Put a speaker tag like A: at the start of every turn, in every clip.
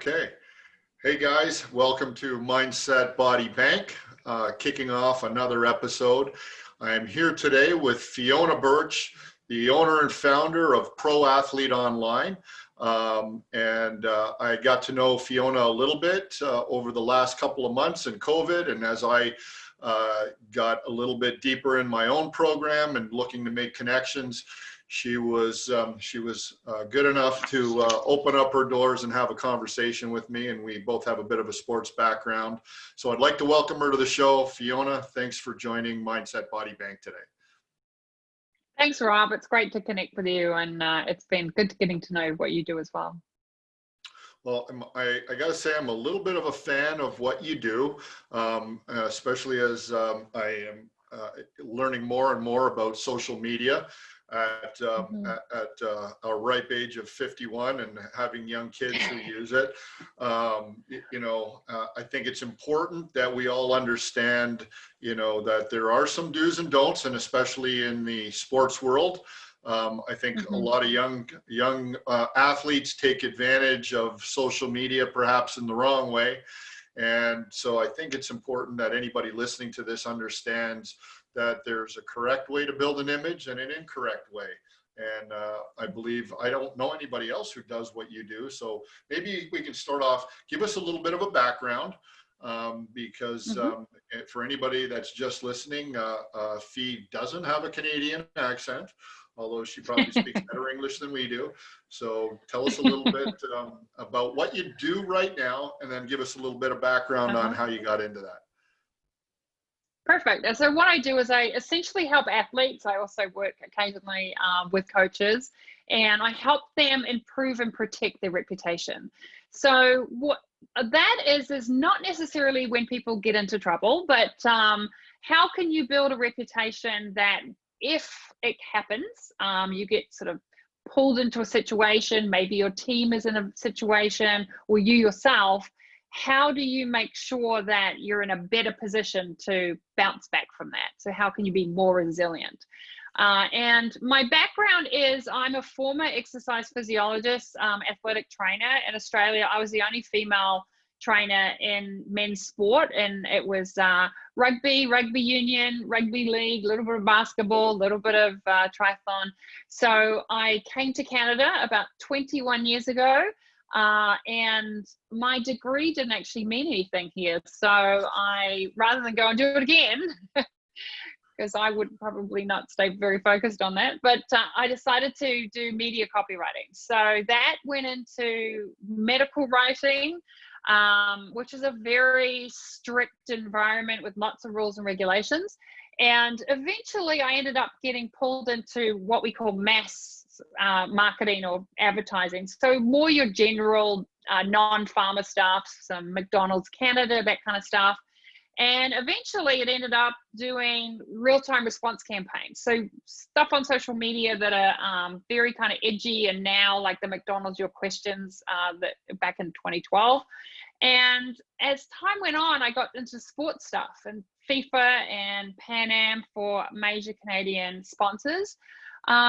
A: Okay. Hey guys, welcome to Mindset Body Bank, kicking off another episode. I am here today with Fiona Birch, the owner and founder of Pro Athlete Online. I got to know Fiona a little bit over the last couple of months in COVID, and as I got a little bit deeper in my own program and looking to make connections, she was good enough to open up her doors and have a conversation with me, and we both have a bit of a sports background. So I'd like to welcome her to the show. Fiona, thanks for joining Mindset Body Bank today.
B: Thanks, Rob. It's great to connect with you, and it's been good getting to know what you do as well.
A: Well, I got to say I'm a little bit of a fan of what you do, especially as I am learning more and more about social media at a ripe age of 51 and having young kids who use it. I think it's important that we all understand, that there are some do's and don'ts, and especially in the sports world. I think a lot of young athletes take advantage of social media, perhaps in the wrong way. And so I think it's important that anybody listening to this understands that there's a correct way to build an image and an incorrect way. And I believe I don't know anybody else who does what you do. So maybe we can start off, give us a little bit of a background, because for anybody that's just listening, Fee doesn't have a Canadian accent, although she probably speaks better English than we do. So tell us a little bit about what you do right now, and then give us a little bit of background on how you got into that.
B: Perfect. So what I do is I essentially help athletes. I also work occasionally with coaches, and I help them improve and protect their reputation. So what that is not necessarily when people get into trouble, but how can you build a reputation that if it happens, you get sort of pulled into a situation, maybe your team is in a situation, or you yourself, how do you make sure that you're in a better position to bounce back from that? So how can you be more resilient? And my background is I'm a former exercise physiologist, athletic trainer. In Australia, I was the only female trainer in men's sport, and it was rugby union, rugby league, a little bit of basketball, a little bit of triathlon. So I came to Canada about 21 years ago. And my degree didn't actually mean anything here. So rather than go and do it again, because I would probably not stay very focused on that, but I decided to do media copywriting. So that went into medical writing, which is a very strict environment with lots of rules and regulations. And eventually I ended up getting pulled into what we call mass marketing or advertising. So more your general non-pharma stuff, some McDonald's Canada, that kind of stuff. And eventually it ended up doing real-time response campaigns. So stuff on social media that are very kind of edgy, and now like the McDonald's Your Questions that back in 2012. And as time went on, I got into sports stuff and FIFA and Pan Am for major Canadian sponsors.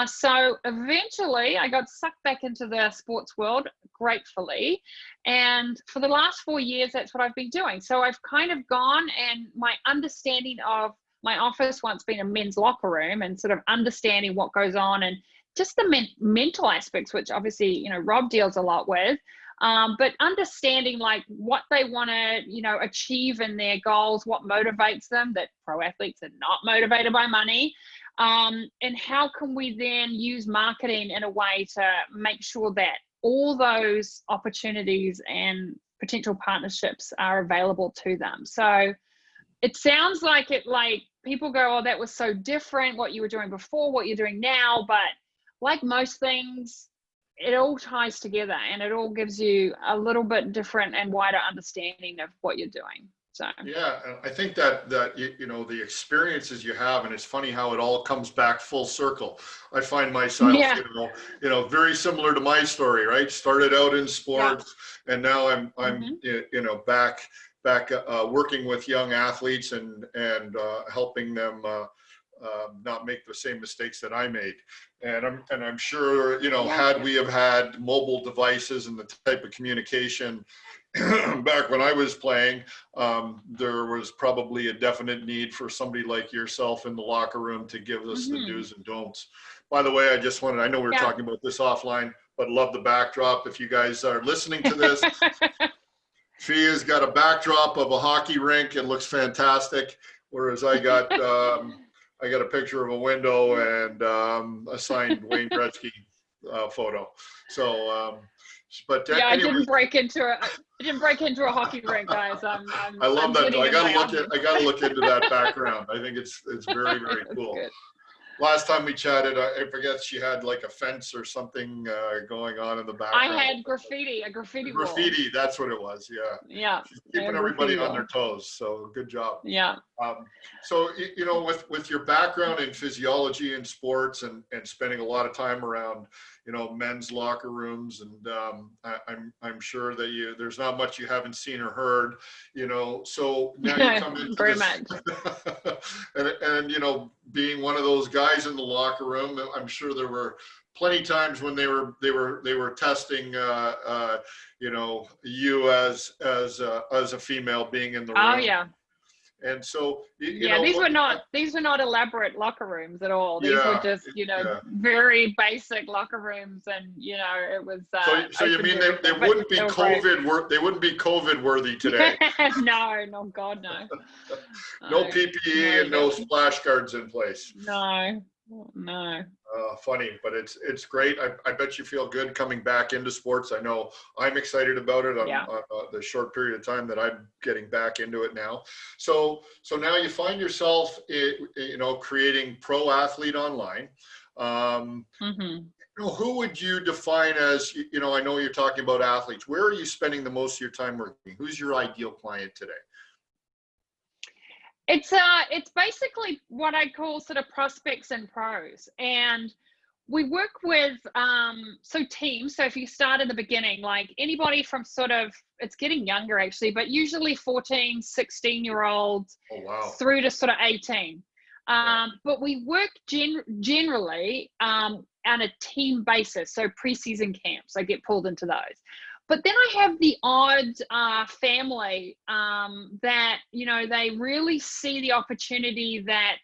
B: So eventually I got sucked back into the sports world, gratefully. And for the last 4 years, that's what I've been doing. So I've kind of gone, and my understanding of my office once being a men's locker room, and sort of understanding what goes on, and just the mental aspects, which obviously, Rob deals a lot with, but understanding like what they want to, achieve in their goals, what motivates them, that pro athletes are not motivated by money. And how can we then use marketing in a way to make sure that all those opportunities and potential partnerships are available to them? So it sounds like people go, oh, that was so different, what you were doing before, what you're doing now. But like most things, it all ties together, and it all gives you a little bit different and wider understanding of what you're doing. So
A: yeah, I think that the experiences you have, and it's funny how it all comes back full circle. I find myself, very similar to my story, right? Started out in sports, and now I'm back working with young athletes and helping them not make the same mistakes that I made. And I'm sure, you know,
B: Yeah.
A: had we have had mobile devices and the type of communication back when I was playing, there was probably a definite need for somebody like yourself in the locker room to give us the do's and don'ts. By the way, I know we were talking about this offline, but love the backdrop. If you guys are listening to this, Fia's got a backdrop of a hockey rink. It looks fantastic. Whereas I got a picture of a window and a signed Wayne Gretzky photo. So, but
B: yeah,
A: anyway.
B: I didn't break into a hockey rink, guys.
A: I love that. I gotta look into that background. I think it's very, very cool.
B: Good.
A: Last time we chatted, I forget, she had like a fence or something going on in the background.
B: I had graffiti, a graffiti wall.
A: Graffiti, that's what it was. Yeah.
B: Yeah.
A: She's keeping everybody on their toes. So good job.
B: Yeah.
A: So, you know, with your background in physiology and sports and spending a lot of time around, you know, men's locker rooms, and I'm sure that there's not much you haven't seen or heard, you know. So now you come into
B: very
A: this,
B: much.
A: and you know, being one of those guys in the locker room, I'm sure there were plenty times when they were testing, you know, you as a female being in the room.
B: Oh yeah.
A: And so, you
B: yeah,
A: know,
B: these were not elaborate locker rooms at all. These were just, you know, very basic locker rooms, and you know, it was.
A: So you mean they wouldn't be COVID? They wouldn't be COVID worthy today?
B: No, God, no.
A: No PPE and no splash guards in place.
B: No.
A: Funny, but it's great. I bet you feel good coming back into sports. I know I'm excited about it on the short period of time that I'm getting back into it now. So now you find yourself, you know, creating Pro Athlete Online. You know, who would you define as, you know, I know you're talking about athletes. Where are you spending the most of your time working? Who's your ideal client today?
B: It's basically what I call sort of prospects and pros, and we work with teams. So if you start in the beginning, like anybody from sort of, it's getting younger actually, but usually 14, 16-year-olds through to sort of 18. But we work generally on a team basis, so preseason camps. I get pulled into those. But then I have the odd family that, you know, they really see the opportunity that,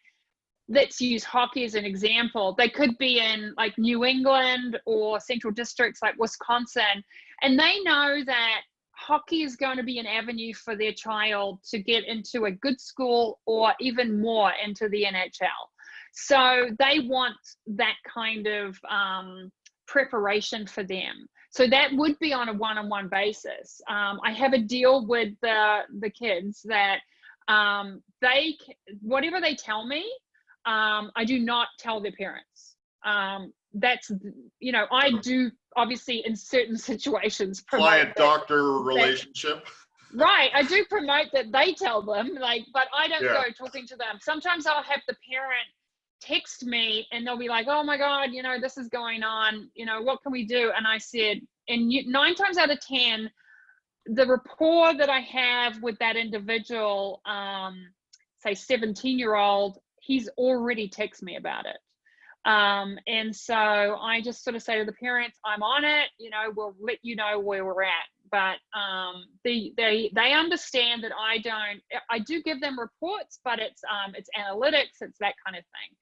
B: let's use hockey as an example. They could be in like New England or central districts like Wisconsin, and they know that hockey is going to be an avenue for their child to get into a good school or even more into the NHL. So they want that kind of preparation for them. So that would be on a one-on-one basis. I have a deal with the kids that whatever they tell me, I do not tell their parents. That's, you know, I do obviously in certain situations
A: client-doctor relationship.
B: Right, I do promote that they tell them, like, but I don't go talking to them. Sometimes I'll have the parent text me and they'll be like, oh my God, you know, this is going on, you know, what can we do? And I said, and 9 times out of 10, the rapport that I have with that individual, say 17-year-old, he's already texted me about it. And so I just sort of say to the parents, I'm on it, you know, we'll let you know where we're at. But they understand that I do give them reports, but it's analytics, it's that kind of thing.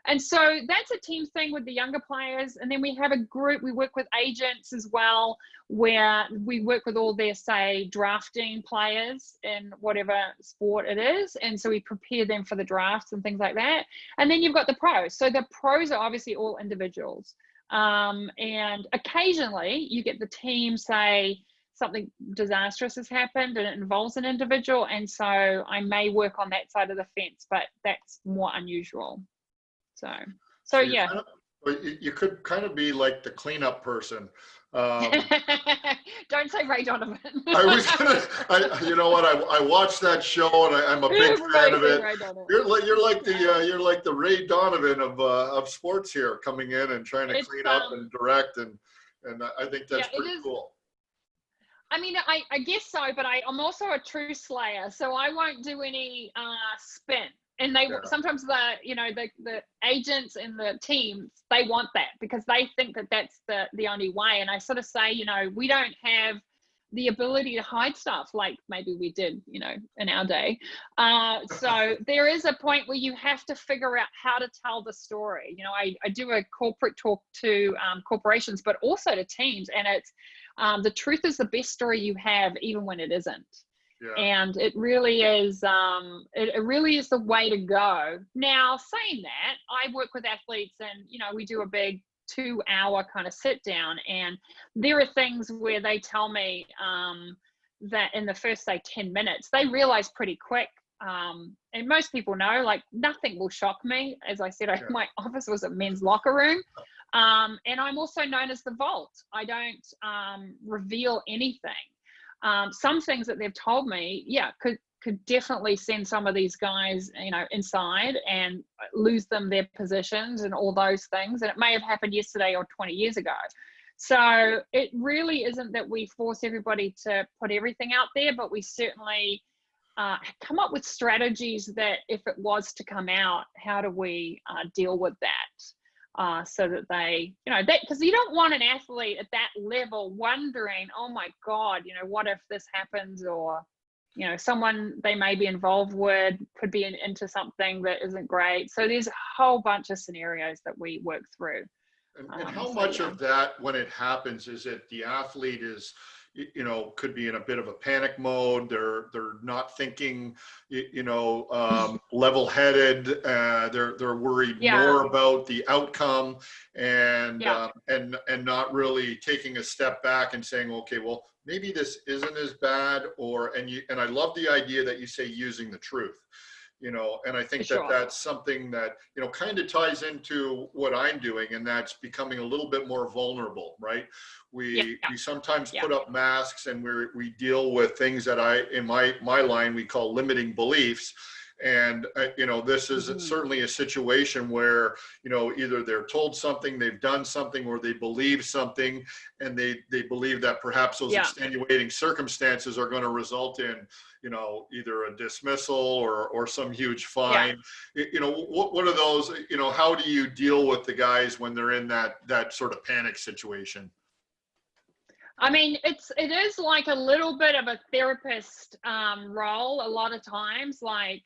B: And so that's a team thing with the younger players. And then we have a group, we work with agents as well, where we work with all their, say, drafting players in whatever sport it is. And so we prepare them for the drafts and things like that. And then you've got the pros. So the pros are obviously all individuals. And occasionally you get the team say something disastrous has happened and it involves an individual. And so I may work on that side of the fence, but that's more unusual. So yeah.
A: You could kind of be like the cleanup person.
B: Don't say Ray Donovan.
A: You know what? I watched that show and I'm a big fan of it. You're like the Ray Donovan of sports here, coming in and trying to clean up and direct, and I think that's pretty cool.
B: I mean, I guess so, but I'm also a true slayer, so I won't do any spin. And they
A: Yeah.
B: sometimes the agents and the teams, they want that because they think that that's the only way. And I sort of say, we don't have the ability to hide stuff like maybe we did, in our day. So there is a point where you have to figure out how to tell the story. I do a corporate talk to corporations, but also to teams, and it's the truth is the best story you have, even when it isn't.
A: Yeah.
B: And it really is, it really is the way to go. Now, saying that, I work with athletes and, we do a big 2-hour kind of sit down, and there are things where they tell me that in the first, say, 10 minutes, they realize pretty quick. And most people know, like, nothing will shock me. As I said, my office was a men's locker room. And I'm also known as the Vault. I don't reveal anything. Some things that they've told me, could definitely send some of these guys, inside and lose them their positions and all those things. And it may have happened yesterday or 20 years ago. So it really isn't that we force everybody to put everything out there, but we certainly come up with strategies that if it was to come out, how do we deal with that? So that they, because you don't want an athlete at that level wondering, oh my God, what if this happens? Or, someone they may be involved with could be into something that isn't great. So there's a whole bunch of scenarios that we work through.
A: And how much of that, when it happens, is it the athlete is, could be in a bit of a panic mode. They're not thinking, level-headed. They're worried more about the outcome and not really taking a step back and saying, okay, well, maybe this isn't as bad. And I love the idea that you say using the truth. And I think that's something that, kind of ties into what I'm doing, and that's becoming a little bit more vulnerable, right? We sometimes put up masks, and we deal with things that in my line, we call limiting beliefs. And, this is certainly a situation where, either they're told something, they've done something, or they believe something, and they believe that perhaps those extenuating circumstances are going to result in, either a dismissal or some huge fine. What are those, how do you deal with the guys when they're in that sort of panic situation?
B: I mean, it is like a little bit of a therapist role a lot of times. Like,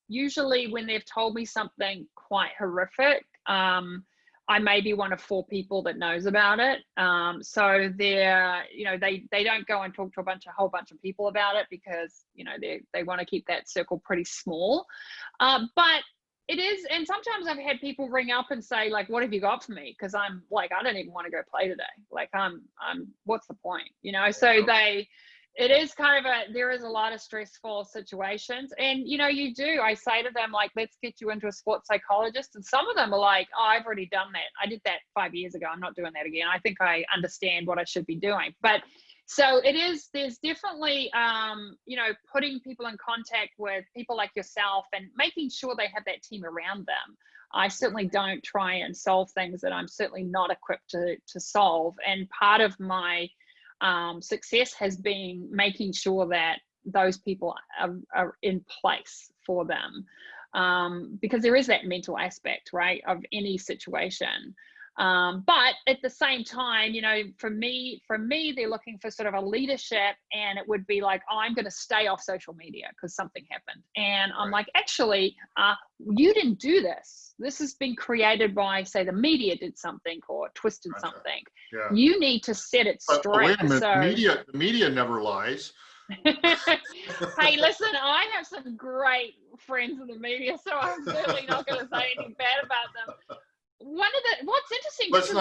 B: usually when they've told me something quite horrific, I may be one of 4 people that knows about it. So they're, they don't go and talk to a whole bunch of people about it because, they want to keep that circle pretty small. But it is, and sometimes I've had people ring up and say, like, what have you got for me? Because I'm like, I don't even want to go play today. Like, I'm what's the point? So it is kind of there is a lot of stressful situations. And, I say to them, like, let's get you into a sports psychologist. And some of them are like, oh, I've already done that. I did that 5 years ago. I'm not doing that again. I think I understand what I should be doing. But so there's definitely, putting people in contact with people like yourself and making sure they have that team around them. I certainly don't try and solve things that I'm certainly not equipped to solve. And part of my success has been making sure that those people are in place for them. Because there is that mental aspect, right, of any situation. But at the same time, for me, they're looking for sort of a leadership, and it would be like, oh, I'm going to stay off social media because something happened. And I'm like, actually, you didn't do this. This has been created by, say, the media did something or twisted something. Yeah. You need to set it straight.
A: Wait a minute, the media never lies.
B: Hey, listen, I have some great friends in the media, so I'm certainly not going to say anything bad about them. What's interesting.
A: Let's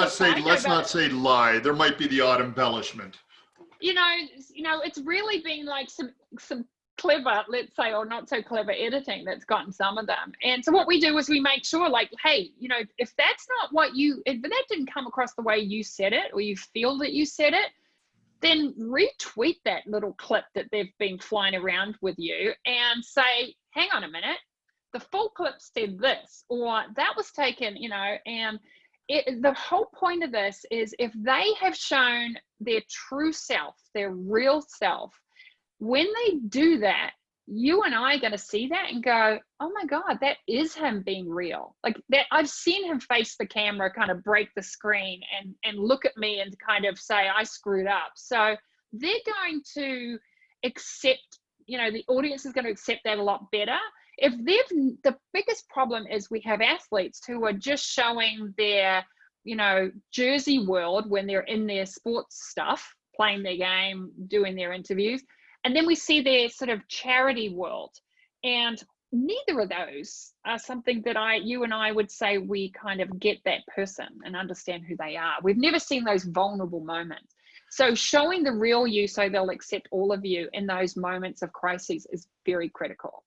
A: not say lie. There might be the odd embellishment.
B: It's really been like some clever, let's say, or not so clever editing that's gotten some of them. And so what we do is we make sure, like, hey, if that's not if that didn't come across the way you said it, or you feel that you said it, then retweet that little clip that they've been flying around with you and say, hang on a minute. The full clip said this, or that was taken, and the whole point of this is if they have shown their true self, their real self, when they do that, you and I are going to see that and go, oh my God, that is him being real. Like that, I've seen him face the camera, kind of break the screen and look at me and kind of say, I screwed up. So they're going to accept, the audience is going to accept that a lot better. If the biggest problem is we have athletes who are just showing their, jersey world when they're in their sports stuff, playing their game, doing their interviews. And then we see their sort of charity world. And neither of those are something that you and I would say we kind of get that person and understand who they are. We've never seen those vulnerable moments. So showing the real you so they'll accept all of you in those moments of crises is very critical.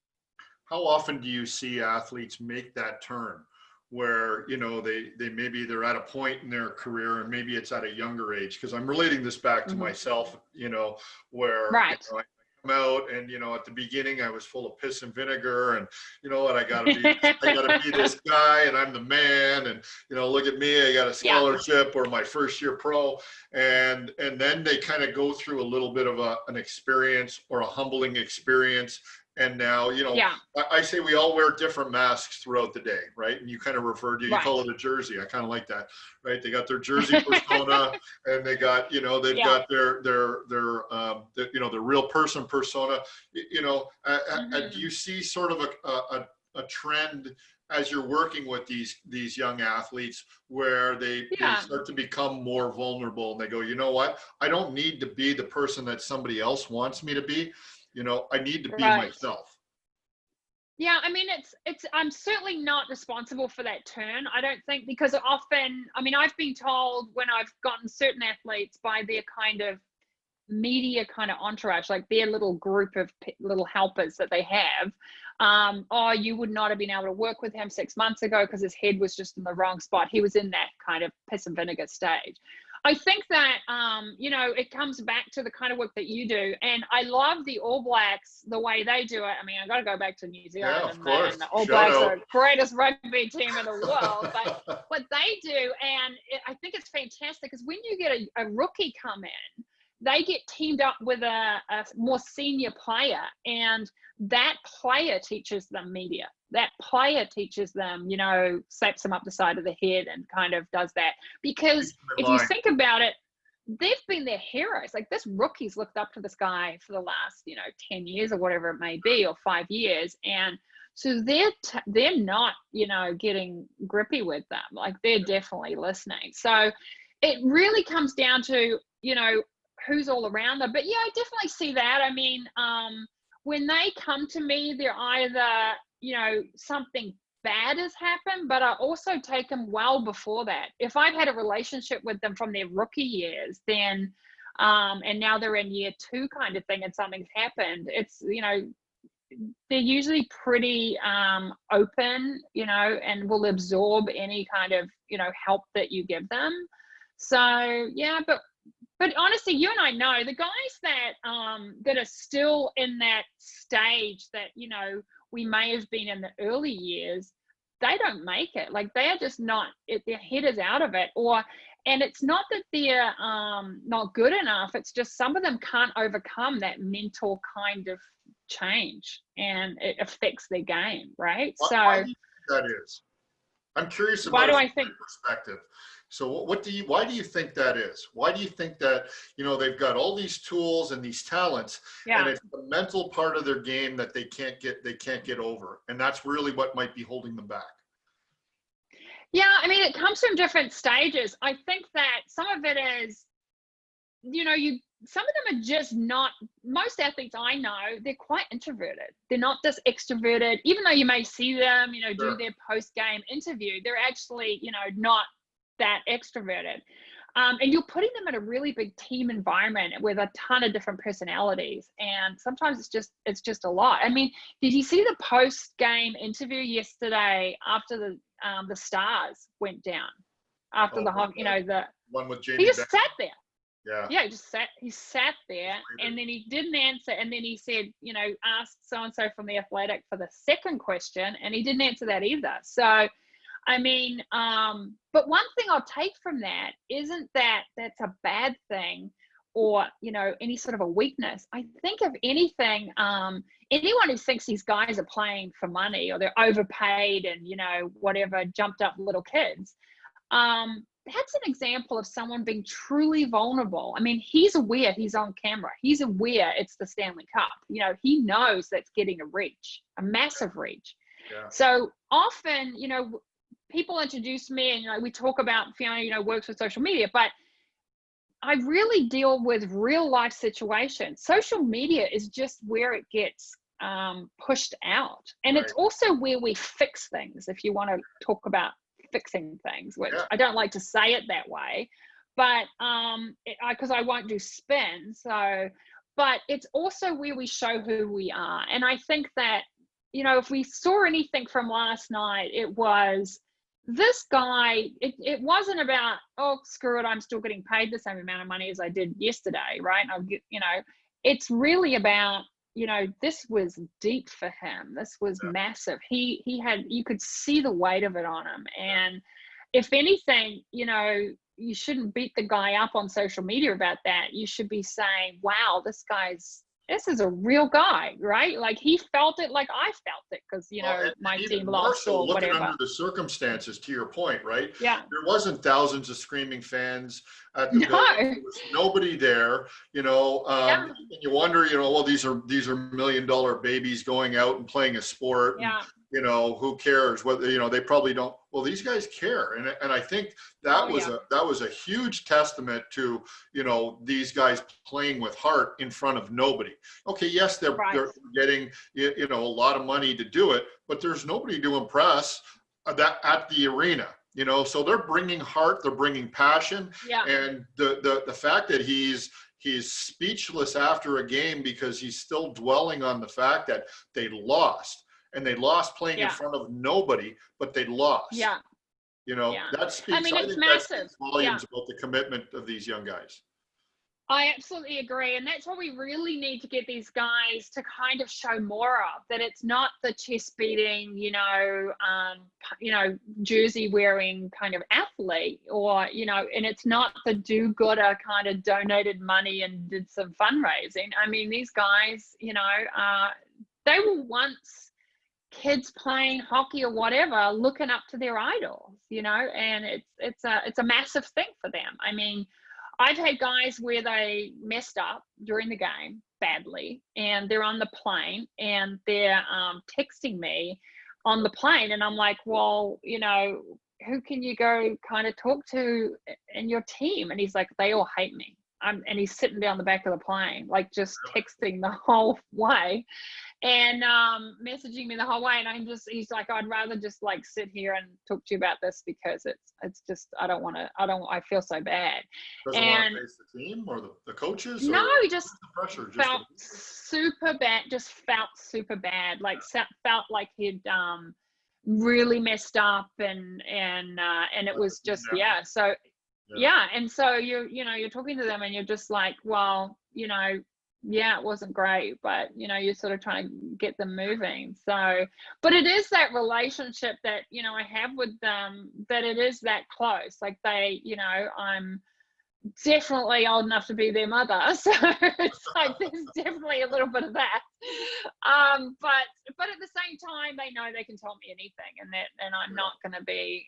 A: How often do you see athletes make that turn where, they maybe they're at a point in their career and maybe it's at a younger age? Because I'm relating this back to myself, where
B: right.
A: I come out and, at the beginning I was full of piss and vinegar and, I gotta be this guy and I'm the man and, look at me, I got a scholarship or my first year pro. And then they kind of go through a little bit of an experience or a humbling experience. And now, I say we all wear different masks throughout the day, right? And you kind of referred to, you call it a jersey. I kind of like that, right? They got their jersey persona, and they got, they've got their real person persona. Do you see sort of a trend as you're working with these young athletes where they start to become more vulnerable and they go, you know what? I don't need to be the person that somebody else wants me to be. I need to be myself.
B: Yeah, I mean, I'm certainly not responsible for that turn. I don't think, because often, I've been told when I've gotten certain athletes by their kind of media kind of entourage, like their little group of little helpers that they have, oh, you would not have been able to work with him 6 months ago because his head was just in the wrong spot. He was in that kind of piss and vinegar stage. I think that, it comes back to the kind of work that you do. And I love the All Blacks, the way they do it. I got to go back to New Zealand.
A: Yeah, of course.
B: And the All Blacks are the greatest rugby team in the world. But what they do, and I think it's fantastic, is when you get a rookie come in, they get teamed up with a more senior player, and that player teaches them media. That player teaches them, slaps them up the side of the head and kind of does that. Because if you think about it, they've been their heroes. Like, this rookie's looked up to this guy for the last, 10 years or whatever it may be, or 5 years. And so they're not, getting grippy with them. Like, they're definitely listening. So it really comes down to, who's all around them. But yeah, I definitely see that. When they come to me, they're either, something bad has happened, but I also take them well before that. If I've had a relationship with them from their rookie years, then, and now they're in year 2 kind of thing and something's happened, it's, they're usually pretty open, and will absorb any kind of, help that you give them. So yeah, but honestly, you and I know the guys that that are still in that stage that, we may have been in the early years, they don't make it. Like, they are just not, their head is out of it. And it's not that they're not good enough. It's just some of them can't overcome that mental kind of change, and it affects their game, right?
A: Why do you think that is? I'm curious about
B: why do I think
A: perspective. So why do you think that is? Why do you think that, they've got all these tools and these talents, and it's the mental part of their game that they can't get over, and that's really what might be holding them back?
B: Yeah, it comes from different stages. I think that some of it is, some of them are just not, most athletes I know, they're quite introverted. They're not this extroverted, even though you may see them, do their post-game interview, they're actually, not that extroverted. And you're putting them in a really big team environment with a ton of different personalities. And sometimes it's just a lot. Did you see the post-game interview yesterday after the Stars went down? After the
A: one with Jamie,
B: he just sat there.
A: Yeah,
B: he sat there, and then he didn't answer, and then he said, asked so-and-so from the Athletic for the second question, and he didn't answer that either. So but one thing I'll take from that isn't that that's a bad thing, or, any sort of a weakness. I think if anything, anyone who thinks these guys are playing for money or they're overpaid and, whatever, jumped up little kids, that's an example of someone being truly vulnerable. I mean, he's aware he's on camera. He's aware it's the Stanley Cup. He knows that's getting a massive reach.
A: Yeah.
B: So often, people introduce me and, we talk about Fiona, works with social media, but I really deal with real life situations. Social media is just where it gets pushed out. And
A: Right.
B: It's also where we fix things, if you want to talk about fixing things, which I don't like to say it that way, but because I won't do spin. So, but it's also where we show who we are. And I think that, if we saw anything from last night, it was this guy, it wasn't about, oh, screw it, I'm still getting paid the same amount of money as I did yesterday, right? It's really about, this was deep for him. This was massive. He had, you could see the weight of it on him. And if anything, you shouldn't beat the guy up on social media about that. You should be saying, wow, this is a real guy, right? Like he felt it like I felt it because, my team lost
A: so
B: or whatever.
A: Looking under the circumstances, to your point, right?
B: Yeah.
A: There wasn't thousands of screaming fans at the building. There was nobody there, and you wonder, well, these are $1 million babies going out and playing a sport.
B: Yeah.
A: And, who cares? Whether, they probably don't. Well, these guys care. And I think that was a huge testament to, these guys playing with heart in front of nobody. Okay, yes, they're getting, a lot of money to do it, but there's nobody to impress that at the arena, so they're bringing heart, they're bringing passion.
B: Yeah.
A: And the fact that he's speechless after a game because he's still dwelling on the fact that they lost. And they lost playing in front of nobody, but they lost.
B: Yeah.
A: That speaks,
B: it's massive.
A: Volumes about the commitment of these young guys.
B: I absolutely agree. And that's what we really need to get these guys to kind of show more of, that it's not the chest beating, jersey wearing kind of athlete or, and it's not the do-gooder kind of donated money and did some fundraising. I mean, these guys, they were once kids playing hockey or whatever, looking up to their idols, and it's a massive thing for them. I mean, I've had guys where they messed up during the game badly and they're on the plane and they're texting me on the plane and I'm like, well, who can you go kind of talk to in your team? And he's like, they all hate me. And he's sitting down the back of the plane, like just texting the whole way and messaging me the whole way. And he's like, I'd rather just like sit here and talk to you about this because it's just, I feel so bad.
A: Doesn't want to face the team or the coaches?
B: No, he just
A: the pressure,
B: felt super bad. Like felt like he'd really messed up and it was just, so and so you're talking to them and you're just like, well, it wasn't great, but you're sort of trying to get them moving. So, but it is that relationship that I have with them, that it is that close. Like they, I'm definitely old enough to be their mother, so it's like there's definitely a little bit of that. But at the same time, they know they can tell me anything, and I'm not going to be,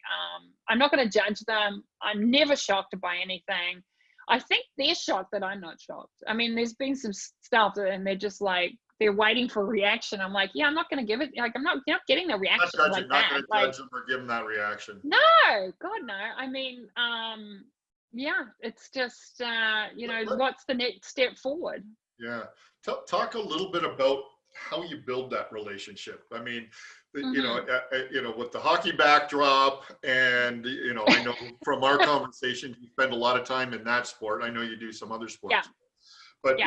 B: I'm not going to judge them. I'm never shocked by anything. I think they're shocked that I'm not shocked. I mean, there's been some stuff and they're just like, they're waiting for a reaction. I'm like, I'm not going to give it. Like, you're not getting the reaction like that.
A: Not going to judge them or give them that reaction.
B: No, God, no. I mean, it's just, what's the next step forward?
A: Yeah. Talk a little bit about how you build that relationship. I mean, with the hockey backdrop and, I know from our conversation, you spend a lot of time in that sport. I know you do some other sports, but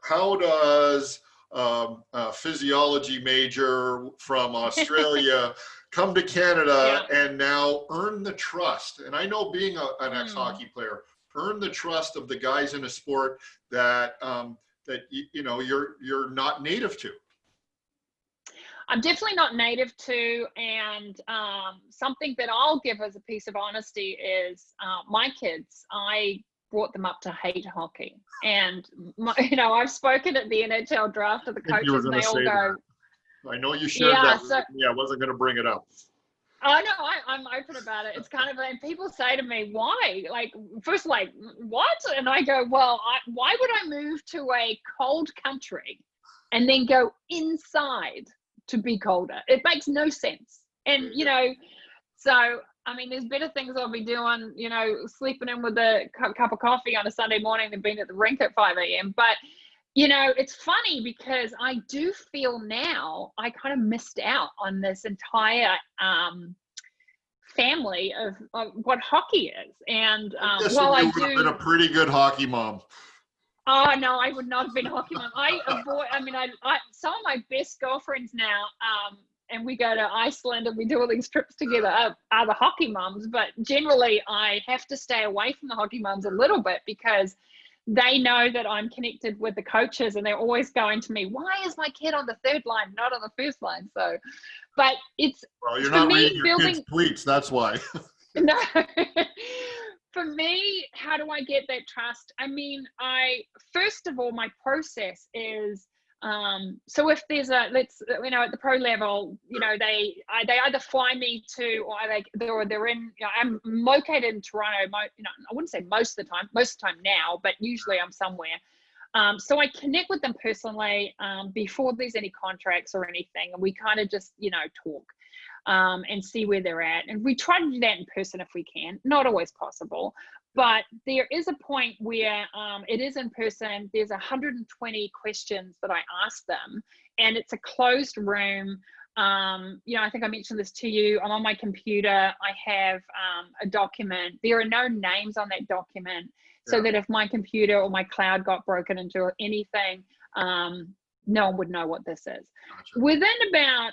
A: how does a physiology major from Australia come to Canada and now earn the trust? And I know being an ex-hockey player, earn the trust of the guys in a sport that, you're not native to.
B: I'm definitely not native to, and something that I'll give as a piece of honesty is my kids. I brought them up to hate hockey. And you know, I've spoken at the NHL draft to the
A: I think you were
B: coaches, and
A: going
B: they
A: to
B: all
A: say
B: go,
A: that. I know you shared
B: yeah.
A: that
B: So
A: with me. I wasn't going to bring it up.
B: I know I'm open about it. It's kind of, and people say to me, why? Like, first, like, what? And I go, well, why would I move to a cold country and then go inside to be colder? It makes no sense. And, you know, so, I mean, there's better things I'll be doing, you know, sleeping in with a cup of coffee on a Sunday morning than being at the rink at 5 a.m. But, you know, it's funny because I do feel now I kind of missed out on this entire family of what hockey is. And while I
A: you would have been a pretty good hockey mom.
B: Oh no, I would not have been a hockey mom. I mean, I some of my best girlfriends now, and we go to Iceland and we do all these trips together, are the hockey moms. But generally, I have to stay away from the hockey moms a little bit because they know that I'm connected with the coaches, and they're always going to me, why is my kid on the third line, not on the first line? So, but it's,
A: well, you're not reading your kids' tweets, that's why.
B: No. For me, how do I get that trust? I mean, first of all, my process is, so if there's at the pro level, you know, they either fly me to, or they're in, you know, I'm located in Toronto, you know, I wouldn't say most of the time now, but usually I'm somewhere. So I connect with them personally before there's any contracts or anything, and we kind of just, you know, talk. And see where they're at. And we try to do that in person if we can. Not always possible, but there is a point where it is in person. There's 120 questions that I ask them, and it's a closed room. You know, I think I mentioned this to you. I'm on my computer. I have a document. There are no names on that document, so that if my computer or my cloud got broken into or anything, no one would know what this is. Gotcha. Within about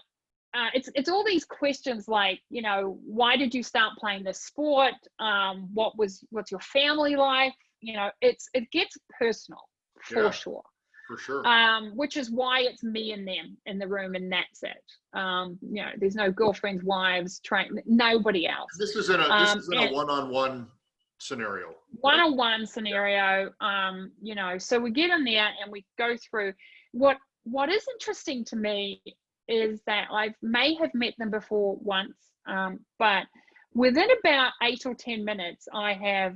B: it's all these questions like, you know, why did you start playing this sport? What's your family life? You know, it gets personal for sure.
A: For sure.
B: Which is why it's me and them in the room, and that's it. You know, there's no girlfriends, wives, nobody else.
A: This is in a one-on-one scenario.
B: One-on-one scenario. You know, so we get in there and we go through what is interesting to me is that I may have met them before once, but within about 8 or 10 minutes, I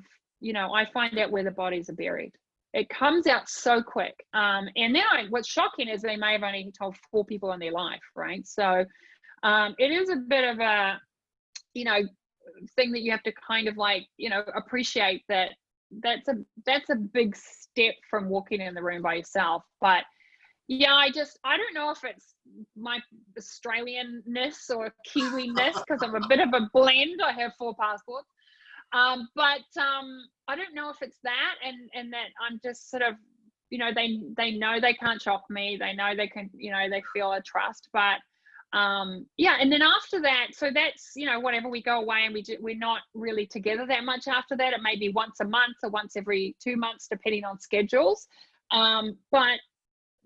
B: find out where the bodies are buried. It comes out so quick. And then what's shocking is they may have only told 4 people in their life, right? So it is a bit of a, you know, thing that you have to kind of like, you know, appreciate that's a big step from walking in the room by yourself. But yeah, I don't know if it's my Australianness or Kiwi-ness, because I'm a bit of a blend. I have 4 passports. But I don't know if it's that and that I'm just sort of, you know, they know they can't shock me. They know they can, you know, they feel a trust. But yeah, and then after that, so that's, you know, whatever, we go away and we're not really together that much after that. It may be once a month or once every 2 months, depending on schedules. But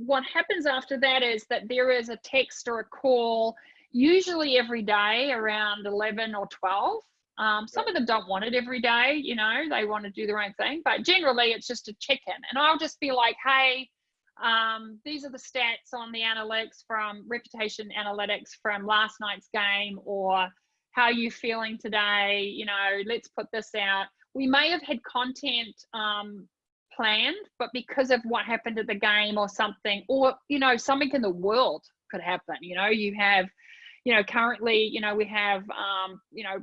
B: what happens after that is that there is a text or a call, usually every day around 11 or 12. Some of them don't want it every day, you know, they want to do their own thing, but generally it's just a check-in. And I'll just be like, hey, these are the stats on the analytics from reputation analytics from last night's game, or how are you feeling today? You know, let's put this out. We may have had content planned, but because of what happened at the game or something, or, you know, something in the world could happen. You know, you have, you know, currently, you know, we have, you know,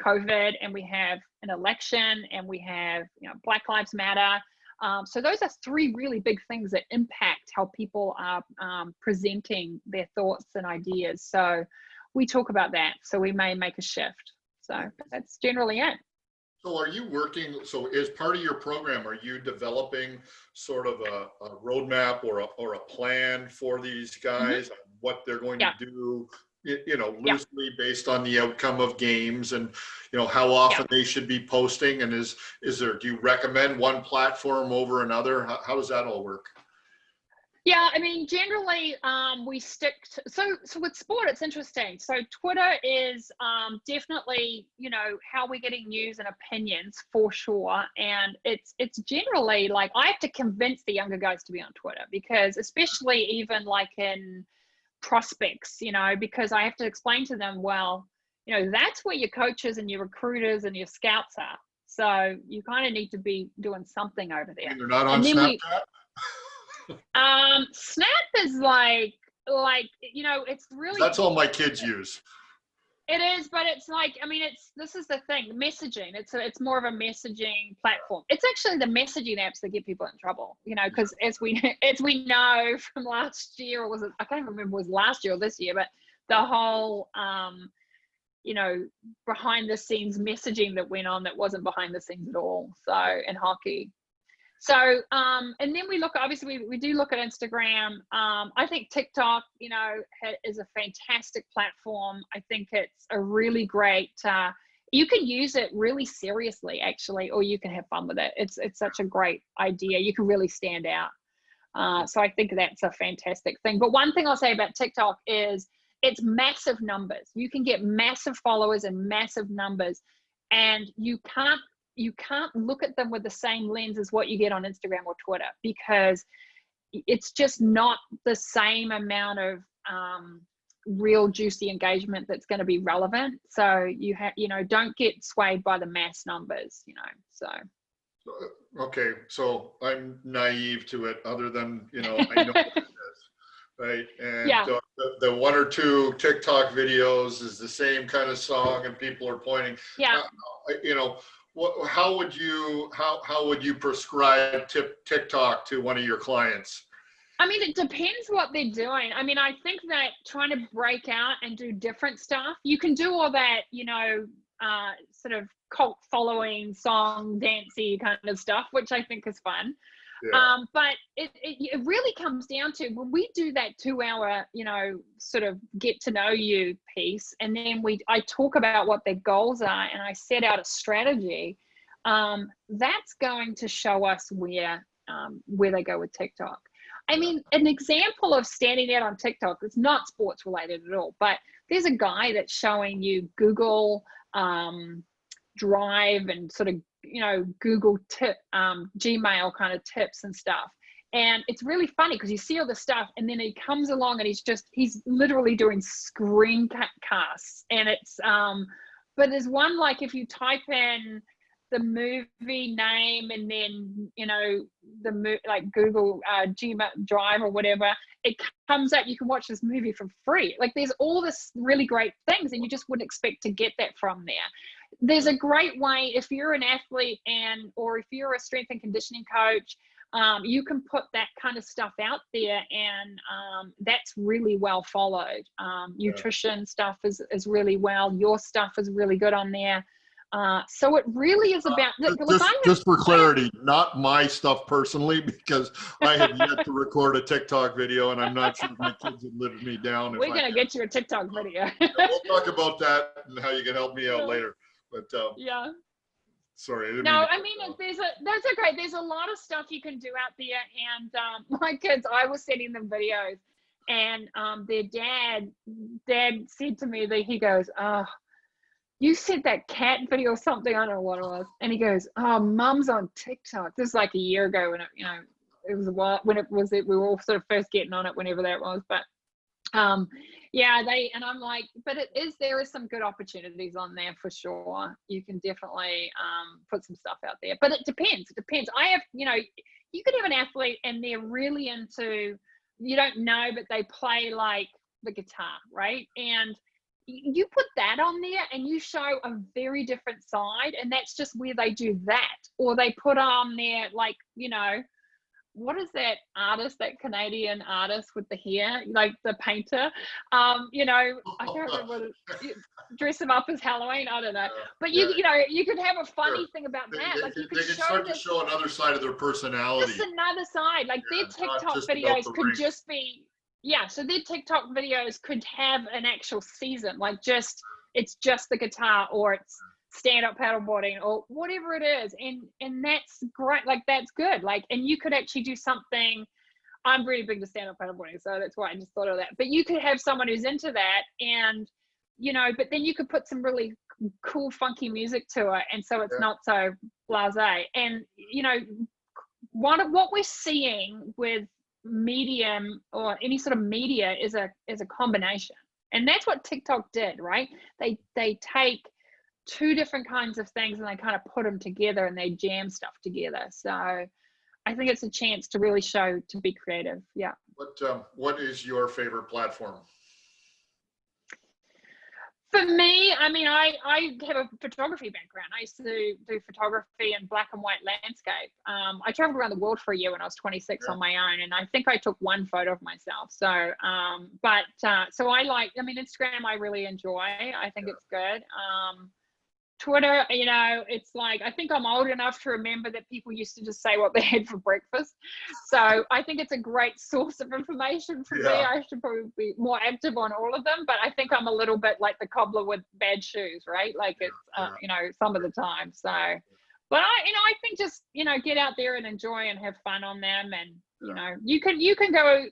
B: COVID, and we have an election, and we have, you know, Black Lives Matter. So those are 3 really big things that impact how people are presenting their thoughts and ideas. So we talk about that. So we may make a shift. So that's generally it.
A: So are you working, so as part of your program, are you developing sort of a roadmap or a plan for these guys, what they're going to do, you know, loosely based on the outcome of games, and, you know, how often they should be posting? And do you recommend one platform over another? How does that all work?
B: Yeah, I mean, generally, we stick to, so with sport, it's interesting. So Twitter is definitely, how we're getting news and opinions for sure. And it's generally like I have to convince the younger guys to be on Twitter because especially even like in prospects, because I have to explain to them, well, that's where your coaches and your recruiters and your scouts are. So you kind of need to be doing something over there.
A: And they're not on
B: And then
A: Snapchat?
B: Snap is like, it's really,
A: That's all my kids use.
B: it is, but it's like, I mean, this is the thing, messaging. It's more of a messaging platform. It's actually the messaging apps that get people in trouble, because as we know from last year, or was it, I can't remember if it was last year or this year, but the whole, behind the scenes messaging that went on that wasn't behind the scenes at all. So in hockey. So, and then we look, obviously we do look at Instagram. I think TikTok, is a fantastic platform. I think it's a really great, you can use it really seriously actually, or you can have fun with it. It's such a great idea. You can really stand out. So I think that's a fantastic thing. But one thing I'll say about TikTok is it's massive numbers. You can get massive followers and massive numbers, and you can't look at them with the same lens as what you get on Instagram or Twitter, because it's just not the same amount of real juicy engagement that's going to be relevant. So you don't get swayed by the mass numbers, so.
A: Okay, so I'm naive to it, other than, I know what it is, right? And
B: Yeah.
A: the one or two TikTok videos is the same kind of song and people are pointing.
B: Yeah.
A: How would you prescribe TikTok to one of your clients?
B: I mean, it depends what they're doing. I mean, I think that trying to break out and do different stuff, you can do all that, sort of cult following, song, dancey kind of stuff, which I think is fun. Yeah. But it really comes down to when we do that 2-hour, sort of get to know you piece, and then I talk about what their goals are and I set out a strategy. That's going to show us where they go with TikTok. I mean, an example of standing out on TikTok, it's not sports related at all, but there's a guy that's showing you Google Drive and sort of, Google Gmail kind of tips and stuff. And it's really funny because you see all the stuff and then he comes along and he's literally doing screencasts. And it's, but there's one, like if you type in the movie name and then, like Google Gmail Drive or whatever, it comes up, you can watch this movie for free. Like there's all this really great things and you just wouldn't expect to get that from there. There's a great way, if you're an athlete or if you're a strength and conditioning coach, you can put that kind of stuff out there, and that's really well followed. Nutrition stuff is really well. Your stuff is really good on there. So it really is about.
A: Just for clarity, not my stuff personally, because I have yet to record a TikTok video, and I'm not sure if my kids would live me down.
B: We're gonna get you a TikTok video.
A: We'll talk about that and how you can help me out later. But
B: yeah.
A: Sorry.
B: I mean, there's a lot of stuff you can do out there, and my kids, I was sending them videos, and their dad said to me that he goes, "Oh, you said that cat video or something, I don't know what it was," and he goes, "Oh, Mum's on TikTok." This is like a year ago when it was a while when we were all sort of first getting on it, whenever that was, but. And I'm like, but there is some good opportunities on there for sure. You can definitely put some stuff out there, but it depends. I have, you could have an athlete and they're really into, you don't know, but they play like the guitar, right? And you put that on there and you show a very different side, and that's just where they do that. Or they put on there, like, what is that artist, that Canadian artist with the hair, like the painter? I can't remember dress them up as Halloween. I don't know. But you could have a funny thing about that. Like you could start to show
A: another side of their personality.
B: Just another side. Like their TikTok videos could just be, so their TikTok videos could have an actual season, like it's just the guitar, or it's stand-up paddleboarding, or whatever it is, and that's great. Like that's good. Like, and you could actually do something I'm really big to stand-up paddleboarding, so that's why I just thought of that. But you could have someone who's into that, and but then you could put some really cool, funky music to it, and so it's not so blasé. And what we're seeing with medium or any sort of media is a combination, and that's what TikTok did, right? They take two different kinds of things and they kind of put them together and they jam stuff together. So I think it's a chance to really show to be creative. Yeah.
A: What is your favorite platform?
B: For me, I mean, I have a photography background. I used to do photography in black and white landscape. I traveled around the world for a year when I was 26 on my own, and I think I took one photo of myself. So, so Instagram I really enjoy. I think it's good. Twitter, it's like, I think I'm old enough to remember that people used to just say what they had for breakfast. So I think it's a great source of information for me. I should probably be more active on all of them, but I think I'm a little bit like the cobbler with bad shoes, right? Like it's, some of the time. So, but I think just, get out there and enjoy and have fun on them. And, you can go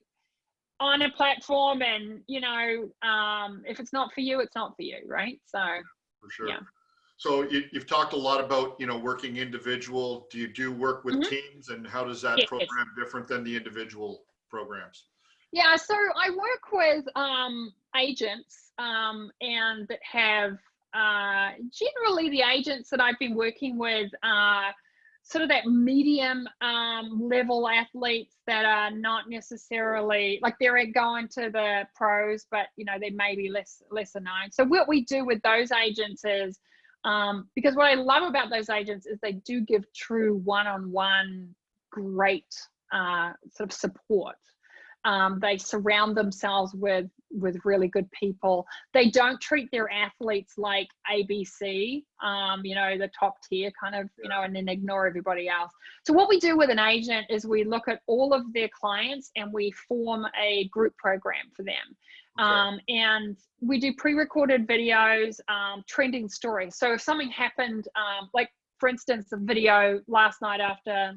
B: on a platform and, if it's not for you, it's not for you, right? So,
A: for sure. Yeah. So you've talked a lot about, working individual. Do you work with teams, and how does that program different than the individual programs?
B: Yeah, so I work with agents and that have generally the agents that I've been working with sort of that medium level athletes that are not necessarily like they're going to the pros, but they may be lesser known. So what we do with those agents is because what I love about those agents is they do give true one-on-one great sort of support. They surround themselves with really good people. They don't treat their athletes like ABC, the top tier kind of, and then ignore everybody else. So what we do with an agent is we look at all of their clients and we form a group program for them. And we do pre-recorded videos, trending stories. So if something happened, like for instance, the video last night after,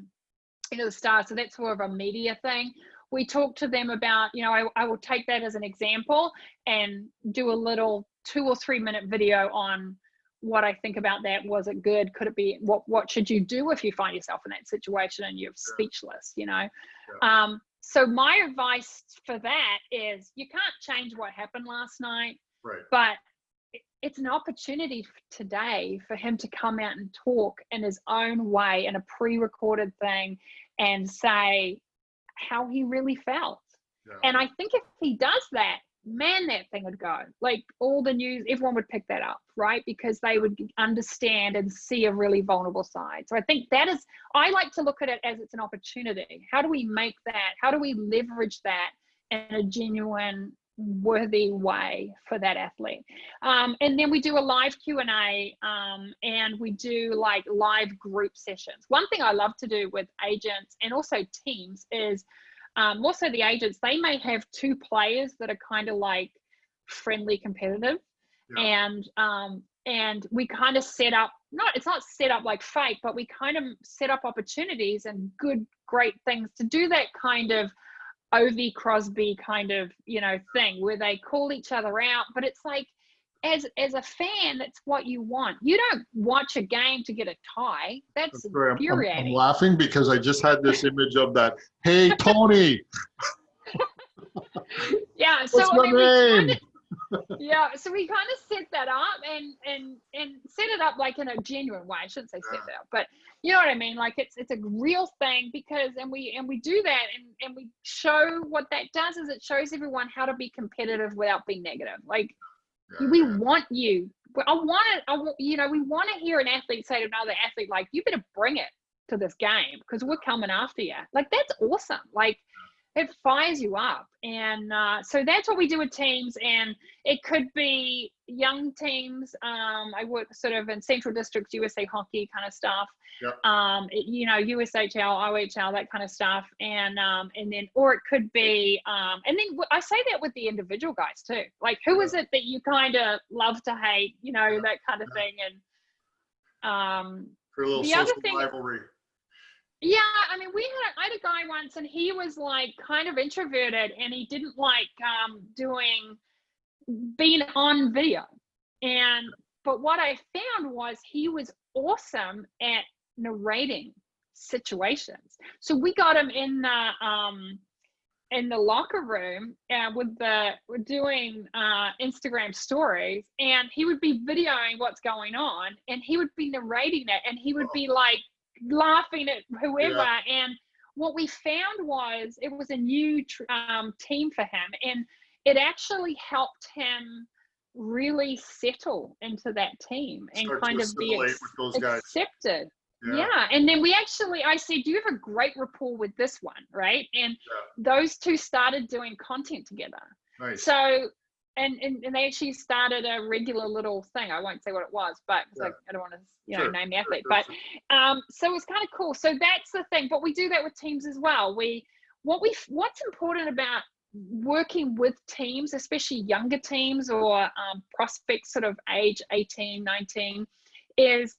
B: the start, so that's more of a media thing. We talk to them about, I will take that as an example and do a little 2 or 3 minute video on what I think about that. Was it good? Could it be, what should you do if you find yourself in that situation and you're speechless, So my advice for that is you can't change what happened last night, but it's an opportunity today for him to come out and talk in his own way in a pre-recorded thing and say how he really felt. And I think if he does that, man, that thing would go. Like all the news, everyone would pick that up, right? Because they would understand and see a really vulnerable side. So I think that is, I like to look at it as it's an opportunity. How do we make that? How do we leverage that in a genuine, worthy way for that athlete? And then we do a live Q&A and we do like live group sessions. One thing I love to do with agents and also teams is also the agents, they may have 2 players that are kind of like friendly competitive, and we kind of set up, it's not set up like fake, but we kind of set up opportunities and great things to do that kind of O.V. Crosby kind of thing where they call each other out. But it's like as a fan, that's what you want. You don't watch a game to get a tie. That's infuriating.
A: I'm laughing because I just had this image of that. Hey, Tony.
B: Yeah. So
A: what's my name?
B: So we kind of set that up and set it up like in a genuine way. I shouldn't say set it up, but you know what I mean? Like it's a real thing because, and we do that and we show what that does is it shows everyone how to be competitive without being negative. Like we want you. We want to hear an athlete say to another athlete, like, you better bring it to this game because we're coming after you. Like, that's awesome. Like, it fires you up. And so that's what we do with teams. And it could be young teams. I work sort of in Central Districts, USA Hockey kind of stuff. USHL, OHL, that kind of stuff. And then, or it could be, and then I say that with the individual guys too. Like, who is it that you kind of love to hate, that kind of thing. And
A: for a little social rivalry.
B: Yeah, I mean, I had a guy once, and he was like kind of introverted, and he didn't like doing being on video. And but what I found was he was awesome at narrating situations. So we got him in the locker room with doing Instagram stories, and he would be videoing what's going on, and he would be narrating it, and he would be like laughing at whoever.
A: Yeah.
B: And what we found was it was a new team for him, and it actually helped him really settle into that team and
A: Start
B: kind
A: to
B: of be
A: assimilate with those guys.
B: accepted.
A: Yeah.
B: Yeah. And then I said, do you have a great rapport with this one? Right. And those two started doing content together.
A: Nice.
B: So, and they actually started a regular little thing. I won't say what it was, but I don't want to, name the athlete, but, so it's kind of cool. So that's the thing, but we do that with teams as well. What's important about working with teams, especially younger teams or prospects sort of age 18, 19, is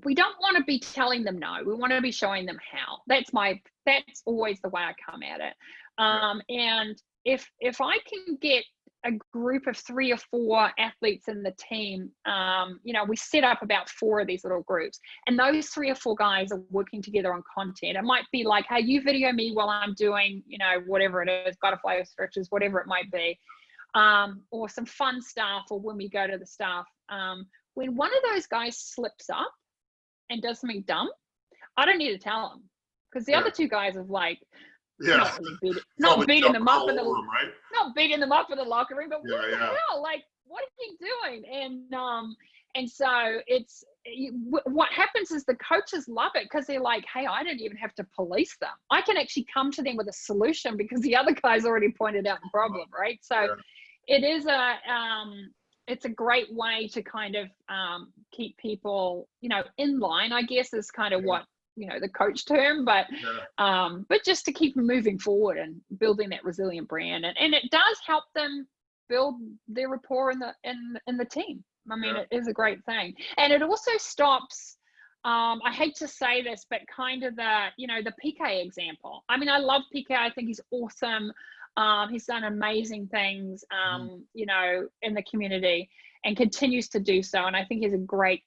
B: we don't want to be telling them no. We want to be showing them how. That's always the way I come at it. And if I can get a group of 3 or 4 athletes in the team, we set up about 4 of these little groups, and those 3 or 4 guys are working together on content. It might be like, hey, you video me while I'm doing, whatever it is, butterfly stretches, whatever it might be, or some fun stuff, or when we go to the stuff. When one of those guys slips up and does something dumb, I don't need to tell them, because the other 2 guys have like, not beating them up in the room, right? Not beating them up in the locker room, but what the hell? Like, what are you doing? And so what happens is the coaches love it, because they're like, hey, I don't even have to police them. I can actually come to them with a solution because the other guys already pointed out the problem, right? So it is it's a great way to kind of keep people, in line, I guess, is kind of what, the coach term, but just to keep moving forward and building that resilient brand. And it does help them build their rapport in the team. I mean, it is a great thing. And it also stops, I hate to say this, but kind of the PK example. I mean, I love PK. I think he's awesome. He's done amazing things, in the community, and continues to do so. And I think he has a great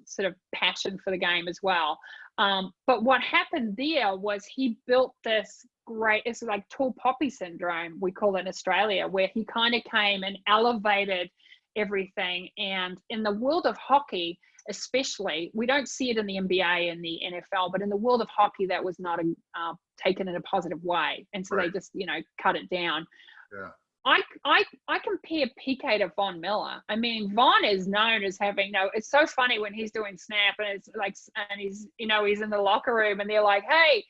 B: sort of passion for the game as well. But what happened there was he built this it's like tall poppy syndrome, we call it in Australia, where he kind of came and elevated everything. And in the world of hockey, especially, we don't see it in the NBA and the NFL, but in the world of hockey, that was not taken in a positive way. And so they just, cut it down.
A: Yeah.
B: I compare PK to Von Miller. I mean, Von is known as having it's so funny when he's doing snap, and it's like, and he's, he's in the locker room, and they're like, hey,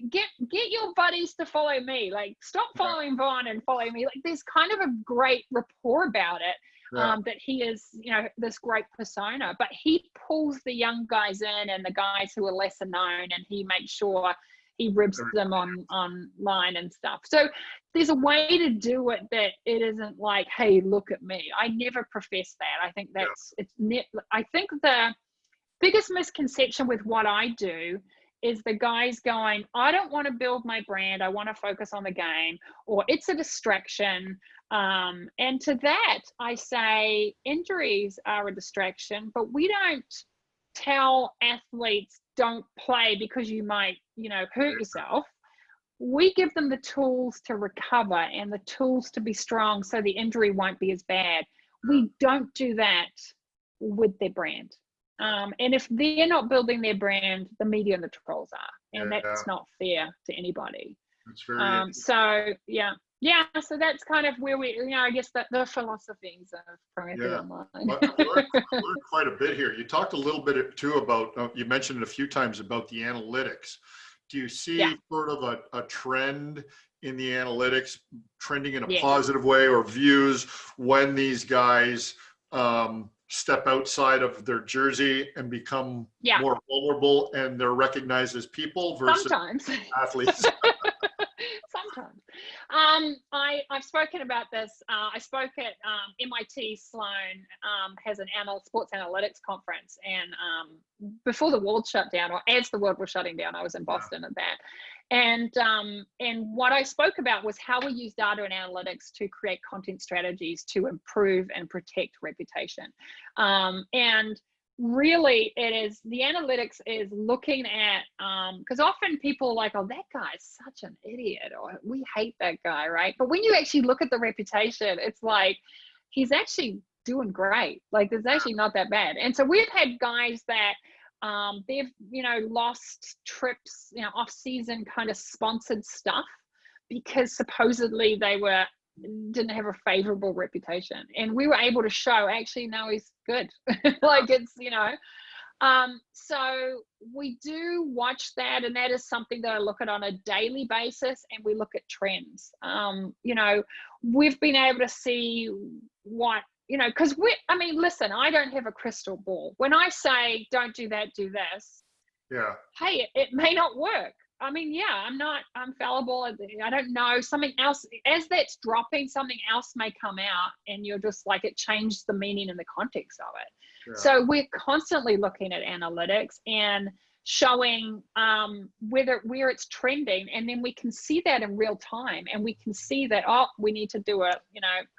B: get your buddies to follow me. Like, stop following Von and follow me. Like, there's kind of a great rapport about it. That he is, this great persona, but he pulls the young guys in and the guys who are lesser known, and he makes sure he ribs them online and stuff. So there's a way to do it that it isn't like, hey, look at me. I never profess that. I think I think the biggest misconception with what I do is the guys going, I don't want to build my brand. I want to focus on the game, or it's a distraction. And to that, I say injuries are a distraction, but we don't tell athletes don't play because you might, hurt yourself. We give them the tools to recover and the tools to be strong so the injury won't be as bad. We don't do that with their brand. And if they're not building their brand, the media and the trolls are, and that's not fair to anybody.
A: That's very
B: so that's kind of where we, I guess that the philosophies of Prometheus Online.
A: I've learned quite a bit here. You talked a little bit too about, you mentioned it a few times about the analytics. Do you see sort of a trend in the analytics trending in a positive way, or views when these guys step outside of their jersey and become more vulnerable, and they're recognized as people versus
B: sometimes
A: athletes?
B: Sometimes. I've spoken about this. I spoke at MIT Sloan has an sports analytics conference, and before the world shut down, or as the world was shutting down, I was in Boston at that. And what I spoke about was how we use data and analytics to create content strategies to improve and protect reputation. And really it is, the analytics is looking at, because often people are like, oh, that guy's such an idiot, or we hate that guy, right? But when you actually look at the reputation, it's like, he's actually doing great. Like, there's actually not that bad. And so we've had guys that they've, lost trips, off-season kind of sponsored stuff because supposedly they didn't have a favorable reputation, and we were able to show actually no, he's good. Like, it's so we do watch that, and that is something that I look at on a daily basis, and we look at trends. We've been able to see what, because listen, I don't have a crystal ball. When I say don't do that, do this, hey, it may not work. I'm fallible. I don't know. Something else, as that's dropping, something else may come out, and you're just like, it changed the meaning and the context of it. So we're constantly looking at analytics and showing where it's trending, and then we can see that in real time, and we can see that, oh, we need to do a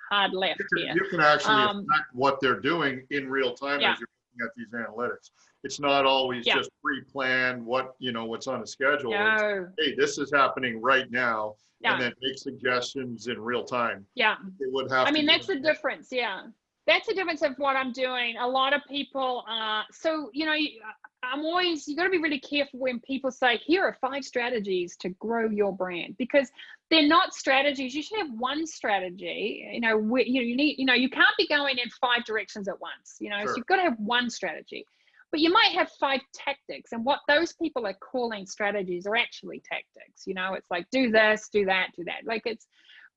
B: hard left here.
A: You can actually affect what they're doing in real time as you're looking at these analytics. It's not always just pre-planned what's on a schedule.
B: No.
A: Hey, this is happening right now, and then make suggestions in real time.
B: Yeah.
A: It would have
B: that's the difference. Yeah. That's the difference of what I'm doing. A lot of people, you got to be really careful when people say, here are 5 strategies to grow your brand, because they're not strategies. You should have one strategy. You need, you can't be going in 5 directions at once,
A: Sure.
B: So you've got to have one strategy. But you might have 5 tactics, and what those people are calling strategies are actually tactics. It's like, do this, do that, do that. Like, it's,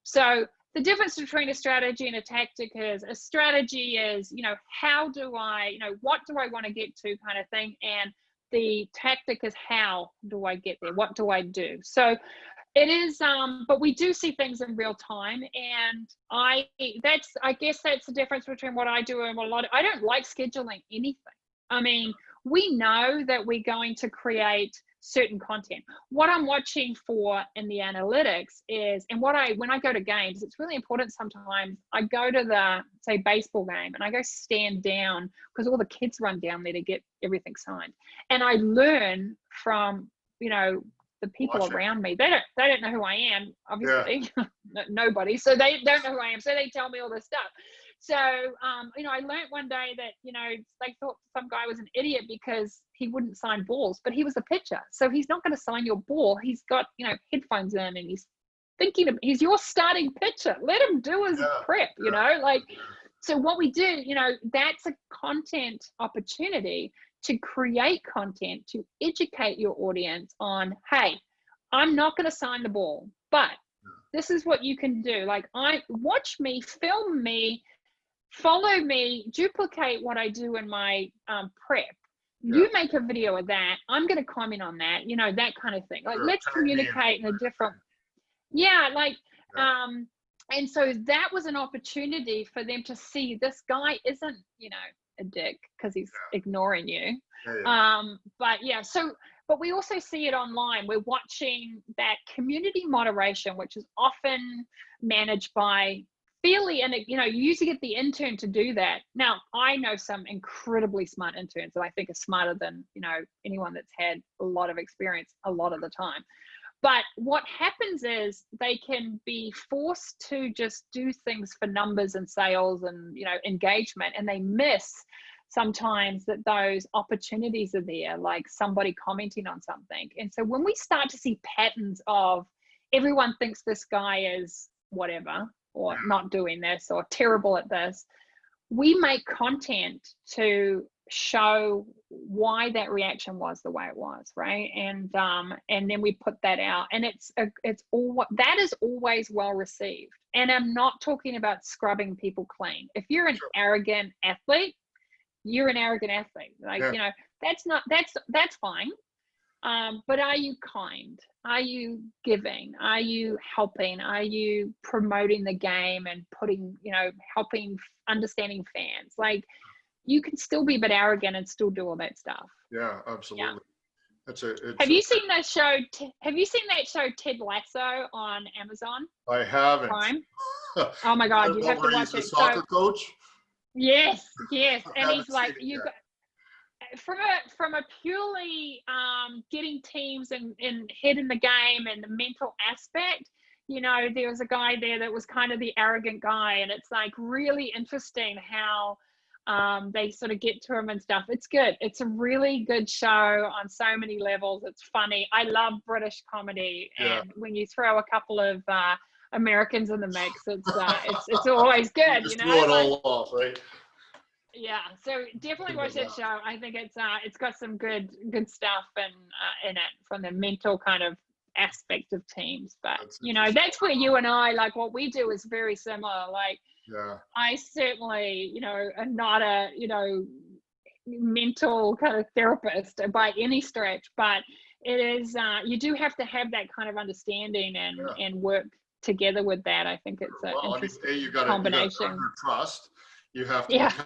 B: so the difference between a strategy and a tactic is, a strategy is, how do I, what do I want to get to, kind of thing. And the tactic is, how do I get there? What do I do? So it is, but we do see things in real time. And I guess that's the difference between what I do and what I don't like scheduling anything. We know that we're going to create certain content. What I'm watching for in the analytics is, and when I go to games, it's really important. Sometimes I go to the, say, baseball game, and I go stand down because all the kids run down there to get everything signed. And I learn from, the people around me. They don't know who I am, obviously. Nobody. So they don't know who I am. So they tell me all this stuff. So, I learned one day that, they thought some guy was an idiot because he wouldn't sign balls, but he was a pitcher. So he's not going to sign your ball. He's got, headphones in, and he's thinking he's your starting pitcher. Let him do his prep, so what we do, that's a content opportunity to create content, to educate your audience on, hey, I'm not going to sign the ball, but this is what you can do. Like, watch me, film me, follow me, duplicate what I do in my prep. You make a video of that. I'm going to comment on that, that kind of thing. Like, let's communicate in a different, and so that was an opportunity for them to see, this guy isn't, a dick because he's ignoring you. But we also see it online. We're watching that community moderation, which is often managed by and you usually get the intern to do that. Now, I know some incredibly smart interns that I think are smarter than, anyone that's had a lot of experience a lot of the time. But what happens is they can be forced to just do things for numbers and sales and, engagement, and they miss sometimes that those opportunities are there, like somebody commenting on something. And so when we start to see patterns of, everyone thinks this guy is whatever, or not doing this, or terrible at this, we make content to show why that reaction was the way it was, right? And then we put that out, and that is always well received. And I'm not talking about scrubbing people clean. If you're an arrogant athlete, you're an arrogant athlete. Like, that's fine. But are you kind? Are you giving? Are you helping? Are you promoting the game and putting, helping, understanding fans? Like, you can still be a bit arrogant and still do all that stuff.
A: Yeah,
B: Yeah.
A: absolutely.
B: Have you seen that show? Have you seen that show Ted Lasso on Amazon
A: I haven't.
B: Prime? Oh my God, you have to watch
A: He's the
B: it.
A: soccer coach.
B: Yes, and
A: I
B: he's
A: haven't
B: like,
A: seen it
B: you
A: yet.
B: got from a purely getting teams and head in the game and the mental aspect. There was a guy there that was kind of the arrogant guy, and it's like really interesting how they sort of get to him and stuff. It's good. It's a really good show on so many levels. It's funny. I love British comedy,
A: Yeah.
B: and when you throw a couple of Americans in the mix, it's always good.
A: Just throw it all off, right?
B: Yeah, so definitely watch that show. I think it's got some good stuff in it from the mental kind of aspect of teams. But that's where you and I, like, what we do is very similar. Like,
A: yeah,
B: I certainly am not a mental kind of therapist by any stretch, but it is you do have to have that kind of understanding and work together with that. I think it's an interesting
A: you got
B: combination.
A: to trust. You have to become,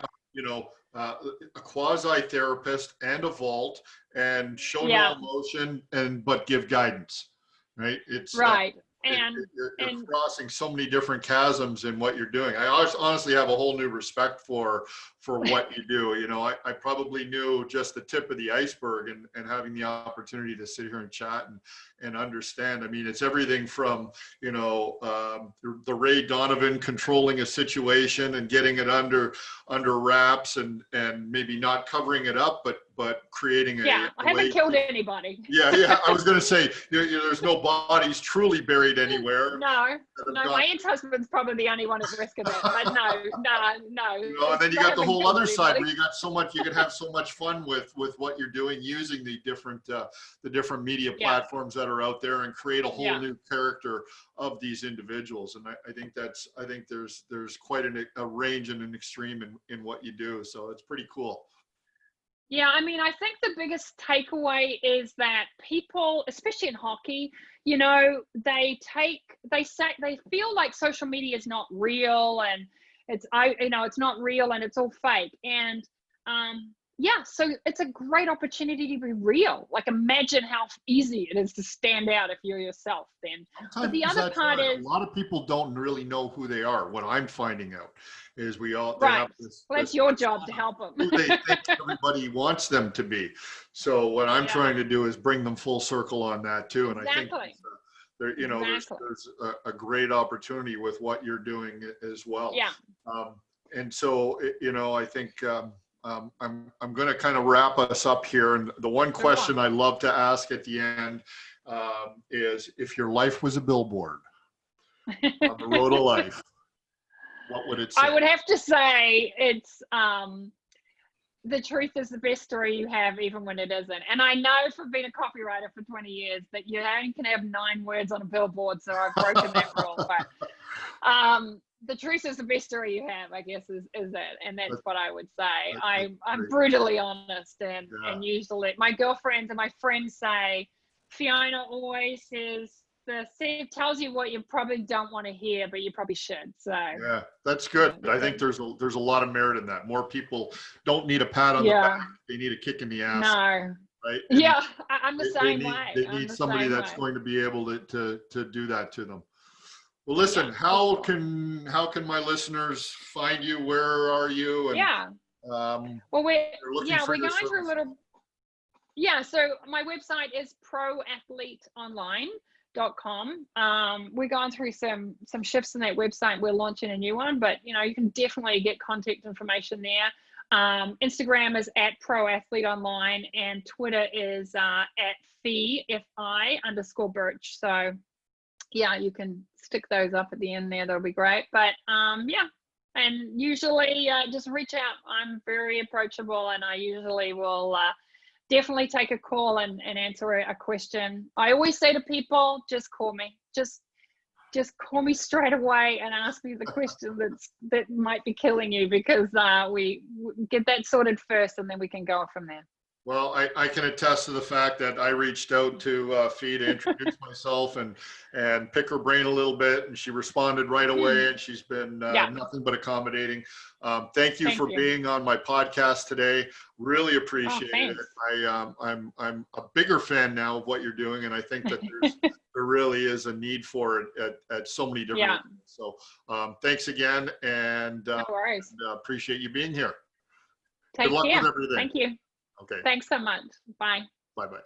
A: a quasi therapist and a vault, and show no emotion but give guidance, right? It's
B: right.
A: You're crossing so many different chasms in what you're doing. I honestly have a whole new respect for what you do. I probably knew just the tip of the iceberg, and having the opportunity to sit here and chat and understand. I mean, it's everything from, the Ray Donovan controlling a situation and getting it under wraps and maybe not covering it up, but creating
B: I haven't killed anybody.
A: Yeah. I was going to say, there's no bodies truly buried anywhere.
B: No, my ex-husband's probably the only one at risk of that. But no.
A: And then you got the whole other side where you got so much. You can have so much fun with what you're doing, using the different media platforms that are out there, and create a whole new character of these individuals. And I think there's quite a range and an extreme in what you do. So it's pretty cool.
B: Yeah, I mean, I think the biggest takeaway is that people, especially in hockey, they feel like social media is not real, and it's not real and it's all fake. And so it's a great opportunity to be real. Like, imagine how easy it is to stand out if you're yourself then. But the other part is,
A: a lot of people don't really know who they are. What I'm finding out is
B: that's your job to help them.
A: Who they think everybody wants them to be. So what I'm trying to do is bring them full circle on that too. And I think there's a great opportunity with what you're doing as well.
B: Yeah.
A: And so, I think I'm going to kind of wrap us up here. And the one question I love to ask at the end is, if your life was a billboard on the road of life, what would it say?
B: I would have to say it's the truth is the best story you have, even when it isn't. And I know from being a copywriter for 20 years that you only can have 9 words on a billboard, so I've broken that rule. But the truth is the best story you have, I guess, is it. And that's what I would say. I'm brutally honest, and usually my girlfriends and my friends say, Fiona always tells you what you probably don't want to hear, but you probably should. So
A: yeah, that's good. I think there's a lot of merit in that. More people don't need a pat on the back; they need a kick in the ass.
B: No.
A: Right?
B: And I'm the same way.
A: They need somebody that's going to be able to do that to them. Well, listen, how can my listeners find you? Where are you? And,
B: well, we're going through a little. Yeah, so my website is proathleteonline.com. We're going through some shifts in that website. We're launching a new one, but you can definitely get contact information there. Instagram is at proathleteonline, and Twitter is at fi_Birch. So you can stick those up at the end there. That'll be great. But and usually just reach out. I'm very approachable, and I usually will definitely take a call and answer a question. I always say to people, just call me. Just call me straight away and ask me the question that might be killing you, because we get that sorted first, and then we can go from there.
A: Well, I can attest to the fact that I reached out to Fee to introduce myself and pick her brain a little bit, and she responded right away, and she's been
B: Yeah.
A: nothing but accommodating. Thank you
B: Thank
A: for
B: you.
A: being on my podcast today. Really
B: Oh,
A: appreciate it.
B: thanks.
A: I'm a bigger fan now of what you're doing, and I think that there really is a need for it at so many different
B: Yeah.
A: levels. So thanks again, and
B: No worries.
A: appreciate you being here.
B: Take
A: Good luck
B: care.
A: with everything.
B: Thank you.
A: Okay.
B: Thanks so much. Bye.
A: Bye-bye.